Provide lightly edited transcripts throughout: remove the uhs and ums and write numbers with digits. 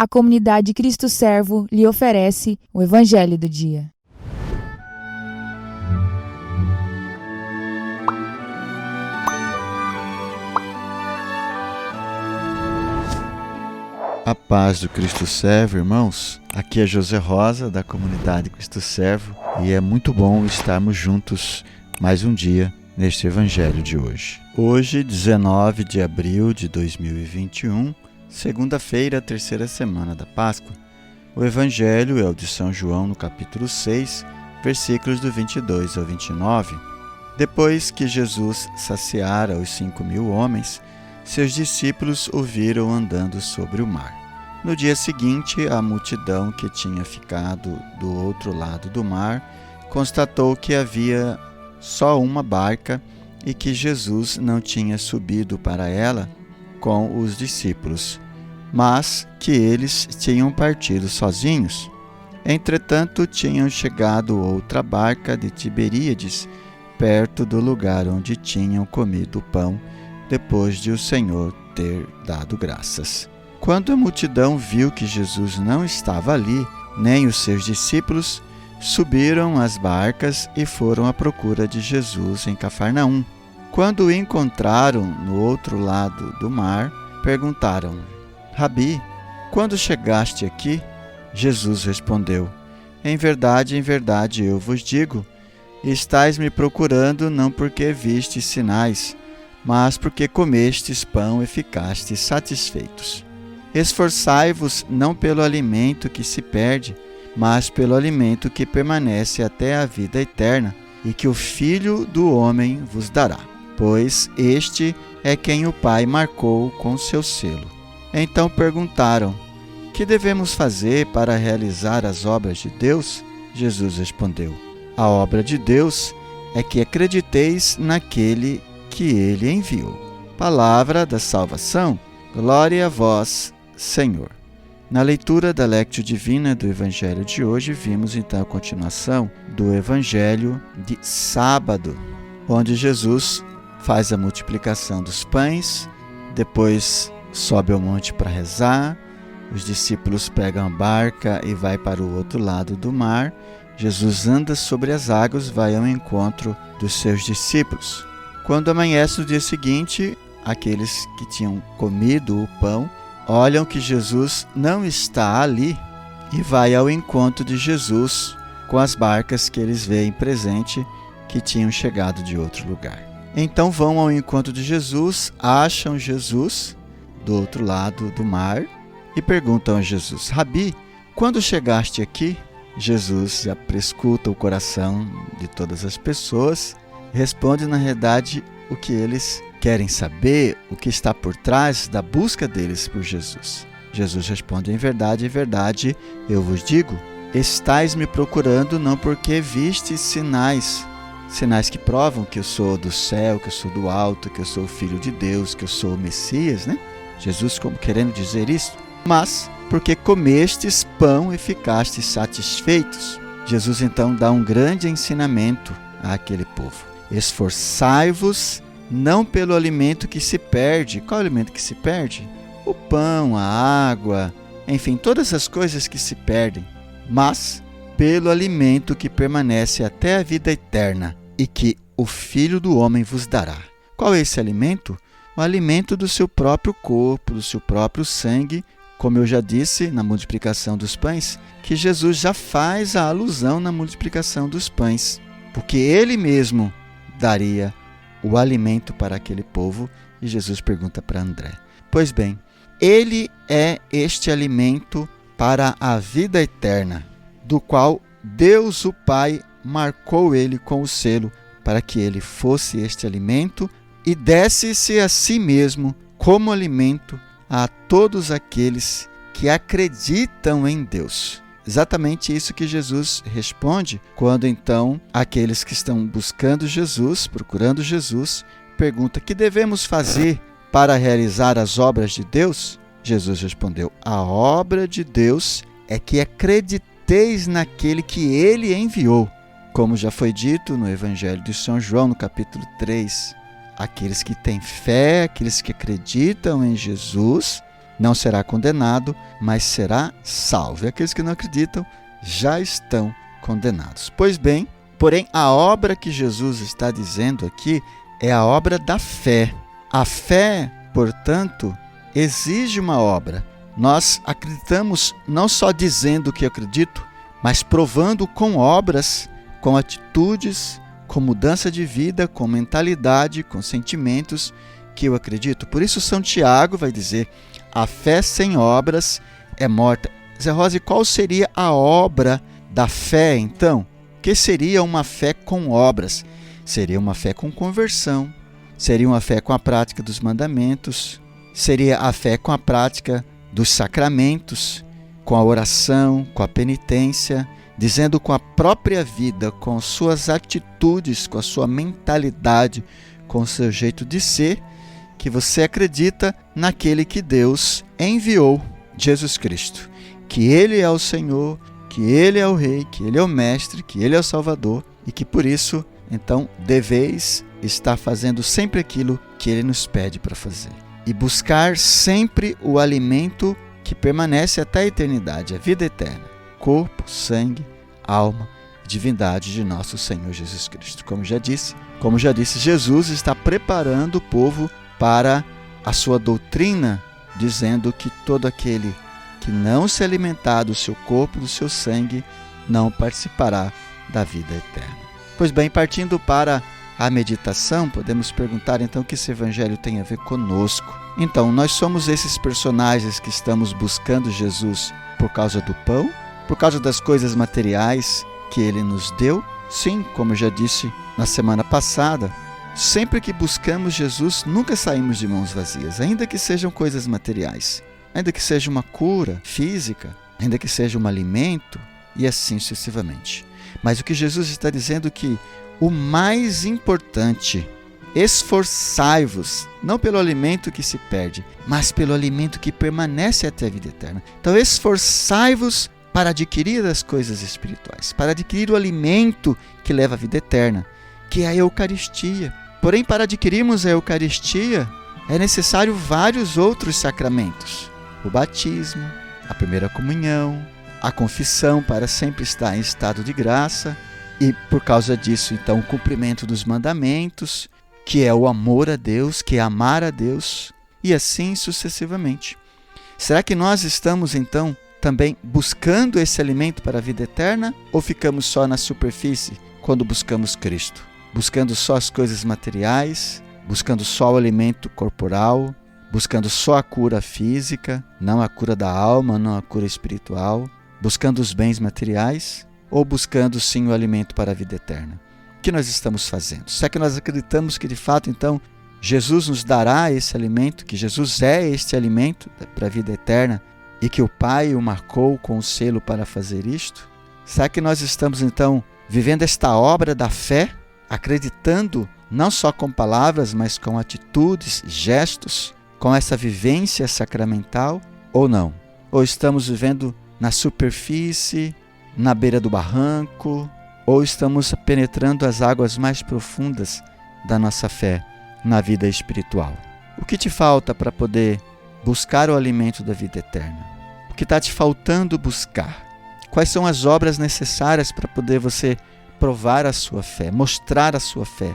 a comunidade Cristo Servo lhe oferece o Evangelho do Dia. A paz do Cristo Servo, irmãos. Aqui é José Rosa, da comunidade Cristo Servo, e é muito bom estarmos juntos mais um dia neste Evangelho de hoje. Hoje, 19 de abril de 2021, segunda-feira, terceira semana da Páscoa. O Evangelho é o de São João, no capítulo 6, versículos do 22 ao 29. Depois que Jesus saciara os 5.000 homens, seus discípulos o viram andando sobre o mar. No dia seguinte, a multidão que tinha ficado do outro lado do mar constatou que havia só uma barca e que Jesus não tinha subido para ela com os discípulos, mas que eles tinham partido sozinhos. Entretanto, tinham chegado outra barca de Tiberíades, perto do lugar onde tinham comido o pão, depois de o Senhor ter dado graças. Quando a multidão viu que Jesus não estava ali, nem os seus discípulos, subiram as barcas e foram à procura de Jesus em Cafarnaum. Quando o encontraram no outro lado do mar, perguntaram: Rabi, quando chegaste aqui? Jesus respondeu: em verdade, eu vos digo, estais me procurando não porque vistes sinais, mas porque comestes pão e ficastes satisfeitos. Esforçai-vos não pelo alimento que se perde, mas pelo alimento que permanece até a vida eterna, e que o Filho do Homem vos dará, pois este é quem o Pai marcou com seu selo. Então perguntaram: que devemos fazer para realizar as obras de Deus? Jesus respondeu: a obra de Deus é que acrediteis naquele que ele enviou. Palavra da salvação. Glória a vós, Senhor. Na leitura da Lectio Divina do Evangelho de hoje, vimos então a continuação do Evangelho de sábado, onde Jesus faz a multiplicação dos pães, depois sobe ao monte para rezar, os discípulos pegam a barca e vai para o outro lado do mar. Jesus anda sobre as águas, vai ao encontro dos seus discípulos. Quando amanhece no dia seguinte, aqueles que tinham comido o pão olham que Jesus não está ali e vai ao encontro de Jesus com as barcas que eles veem presente, que tinham chegado de outro lugar. Então vão ao encontro de Jesus, acham Jesus do outro lado do mar e perguntam a Jesus: Rabi, quando chegaste aqui? Jesus já prescuta o coração de todas as pessoas, responde na realidade o que eles querem saber, o que está por trás da busca deles por Jesus. Jesus responde: em verdade, eu vos digo, estais me procurando não porque vistes sinais que provam que eu sou do céu, que eu sou do alto, que eu sou o Filho de Deus, que eu sou o Messias, né? Jesus como querendo dizer isso, mas porque comestes pão e ficastes satisfeitos. Jesus então dá um grande ensinamento àquele povo. Esforçai-vos não pelo alimento que se perde. Qual é o alimento que se perde? O pão, a água, enfim, todas as coisas que se perdem, mas pelo alimento que permanece até a vida eterna e que o Filho do Homem vos dará. Qual é esse alimento? O alimento do seu próprio corpo, do seu próprio sangue, como eu já disse na multiplicação dos pães, que Jesus já faz a alusão na multiplicação dos pães, porque ele mesmo daria o alimento para aquele povo. E Jesus pergunta para André: pois bem, ele é este alimento para a vida eterna, do qual Deus o Pai marcou ele com o selo, para que ele fosse este alimento e desse-se a si mesmo como alimento a todos aqueles que acreditam em Deus. Exatamente isso que Jesus responde quando então aqueles que estão buscando Jesus, procurando Jesus, perguntam: que devemos fazer para realizar as obras de Deus? Jesus respondeu: a obra de Deus é que acrediteis naquele que ele enviou. Como já foi dito no Evangelho de São João, no capítulo 3, aqueles que têm fé, aqueles que acreditam em Jesus, não será condenado, mas será salvo. E aqueles que não acreditam já estão condenados. Pois bem, porém, a obra que Jesus está dizendo aqui é a obra da fé. A fé, portanto, exige uma obra. Nós acreditamos não só dizendo que eu acredito, mas provando com obras, com atitudes, com mudança de vida, com mentalidade, com sentimentos que eu acredito. Por isso São Tiago vai dizer: a fé sem obras é morta. Zé Rosa, e qual seria a obra da fé, então? O que seria uma fé com obras? Seria uma fé com conversão, seria uma fé com a prática dos mandamentos, seria a fé com a prática dos sacramentos, com a oração, com a penitência, dizendo com a própria vida, com suas atitudes, com a sua mentalidade, com o seu jeito de ser, que você acredita naquele que Deus enviou, Jesus Cristo, que Ele é o Senhor, que Ele é o Rei, que Ele é o Mestre, que Ele é o Salvador e que por isso, então, deveis estar fazendo sempre aquilo que Ele nos pede para fazer e buscar sempre o alimento que permanece até a eternidade, a vida eterna, corpo, sangue, alma, divindade de nosso Senhor Jesus Cristo. Como já disse, Jesus está preparando o povo para a sua doutrina, dizendo que todo aquele que não se alimentar do seu corpo, do seu sangue, não participará da vida eterna. Pois bem, partindo para a meditação, podemos perguntar então o que esse evangelho tem a ver conosco. Então, nós somos esses personagens que estamos buscando Jesus por causa do pão, por causa das coisas materiais que Ele nos deu? Sim, como eu já disse na semana passada, sempre que buscamos Jesus, nunca saímos de mãos vazias, ainda que sejam coisas materiais, ainda que seja uma cura física, ainda que seja um alimento, e assim sucessivamente. Mas o que Jesus está dizendo é que o mais importante, esforçai-vos, não pelo alimento que se perde, mas pelo alimento que permanece até a vida eterna. Então, esforçai-vos para adquirir as coisas espirituais, para adquirir o alimento que leva à vida eterna, que é a Eucaristia. Porém, para adquirirmos a Eucaristia, é necessário vários outros sacramentos. O batismo, a primeira comunhão, a confissão para sempre estar em estado de graça e, por causa disso, então, o cumprimento dos mandamentos, que é o amor a Deus, que é amar a Deus, e assim sucessivamente. Será que nós estamos, então, também buscando esse alimento para a vida eterna ou ficamos só na superfície quando buscamos Cristo? Buscando só as coisas materiais, buscando só o alimento corporal, buscando só a cura física, não a cura da alma, não a cura espiritual, buscando os bens materiais ou buscando sim o alimento para a vida eterna? O que nós estamos fazendo? Será que nós acreditamos que de fato então Jesus nos dará esse alimento, que Jesus é este alimento para a vida eterna e que o Pai o marcou com o selo para fazer isto? Será que nós estamos então vivendo esta obra da fé, acreditando não só com palavras, mas com atitudes, gestos, com essa vivência sacramental ou não? Ou estamos vivendo na superfície, na beira do barranco, ou estamos penetrando as águas mais profundas da nossa fé na vida espiritual? O que te falta para poder buscar o alimento da vida eterna? O que está te faltando buscar? Quais são as obras necessárias para poder você provar a sua fé, mostrar a sua fé,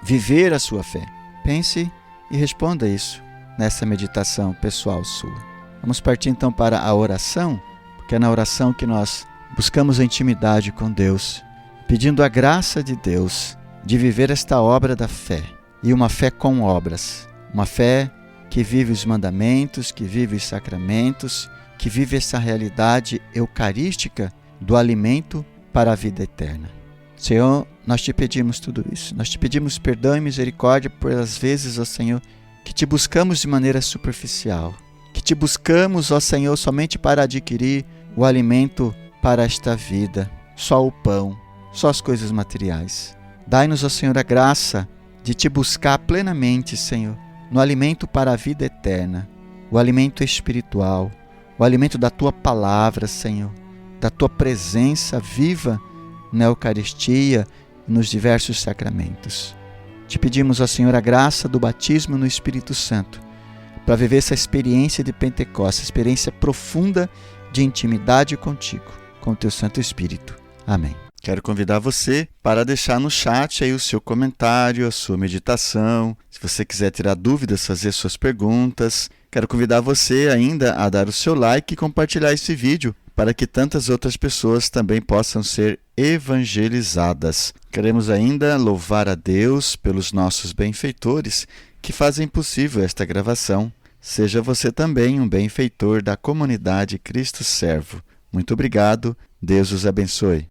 viver a sua fé? Pense e responda isso nessa meditação pessoal sua. Vamos partir então para a oração, porque é na oração que nós buscamos a intimidade com Deus, pedindo a graça de Deus de viver esta obra da fé, e uma fé com obras, uma fé que vive os mandamentos, que vive os sacramentos, que vive essa realidade eucarística do alimento para a vida eterna. Senhor, nós te pedimos tudo isso. Nós te pedimos perdão e misericórdia pelas vezes, ó Senhor, que te buscamos de maneira superficial, que te buscamos, ó Senhor, somente para adquirir o alimento para esta vida, só o pão, só as coisas materiais. Dai-nos, ó Senhor, a graça de te buscar plenamente, Senhor, no alimento para a vida eterna, o alimento espiritual, o alimento da Tua palavra, Senhor, da Tua presença viva na Eucaristia e nos diversos sacramentos. Te pedimos, ó Senhor, a graça do batismo no Espírito Santo, para viver essa experiência de Pentecostes, experiência profunda de intimidade contigo, com o teu Santo Espírito. Amém. Quero convidar você para deixar no chat aí o seu comentário, a sua meditação. Se você quiser tirar dúvidas, fazer suas perguntas. Quero convidar você ainda a dar o seu like e compartilhar esse vídeo para que tantas outras pessoas também possam ser evangelizadas. Queremos ainda louvar a Deus pelos nossos benfeitores que fazem possível esta gravação. Seja você também um benfeitor da comunidade Cristo Servo. Muito obrigado. Deus os abençoe.